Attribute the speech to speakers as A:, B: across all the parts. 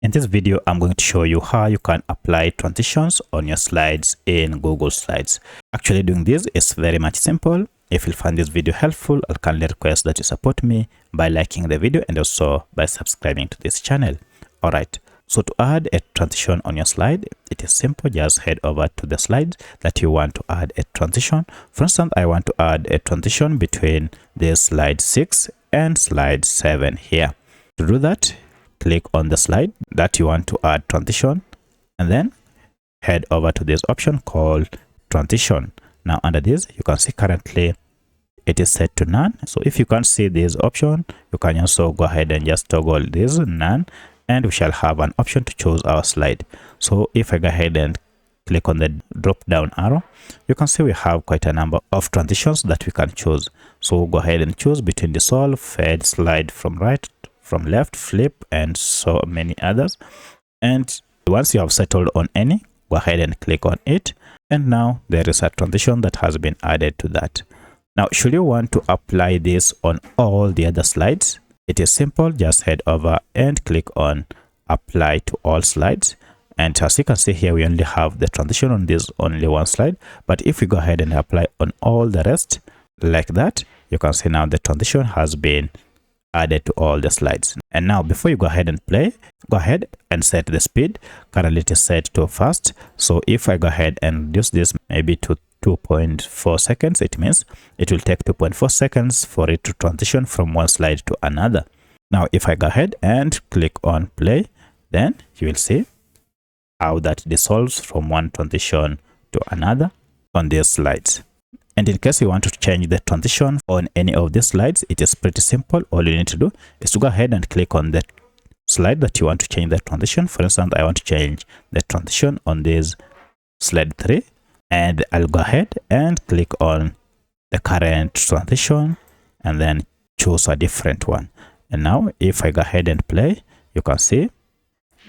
A: In this video, I'm going to show you how you can apply transitions on your slides in Google Slides. Actually, doing this is very much simple. If you find this video helpful, I'll kindly request that you support me by liking the video and also by subscribing to this channel. Alright, so to add a transition on your slide, it is simple. Just head over to the slide that you want to add a transition. For instance, I want to add a transition between this slide 6 and slide 7 here. To do that, click on the slide that you want to add transition and then head over to this option called transition. Now under this, you can see currently it is set to none. So if you can't see this option, you can also go ahead and just toggle this none, and we shall have an option to choose our slide. So if I go ahead and click on the drop down arrow, you can see we have quite a number of transitions that we can choose. So go ahead and choose between dissolve, fade, slide from right, from left, flip, and so many others. And once you have settled on any, go ahead and click on it, and now there is a transition that has been added to that. Now should you want to apply this on all the other slides, it is simple. Just head over and click on apply to all slides, and as you can see here, we only have the transition on this only one slide. But if we go ahead and apply on all the rest like that, you can see now the transition has been added to all the slides. And now before you go ahead and play, go ahead and set the speed. Currently it is set to fast, so if I go ahead and reduce this maybe to 2.4 seconds, it means it will take 2.4 seconds for it to transition from one slide to another. Now if I go ahead and click on play, then you will see how that dissolves from one transition to another on these slides. And in case you want to change the transition on any of these slides, it is pretty simple. All you need to do is to go ahead and click on the slide that you want to change the transition. For instance, I want to change the transition on this slide 3, and I'll go ahead and click on the current transition and then choose a different one. And now if I go ahead and play, you can see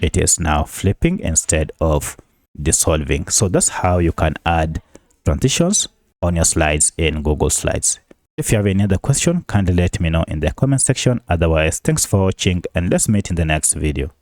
A: it is now flipping instead of dissolving. So that's how you can add transitions on your slides in Google Slides. If you have any other question, kindly let me know in the comment section. Otherwise, thanks for watching, and let's meet in the next video.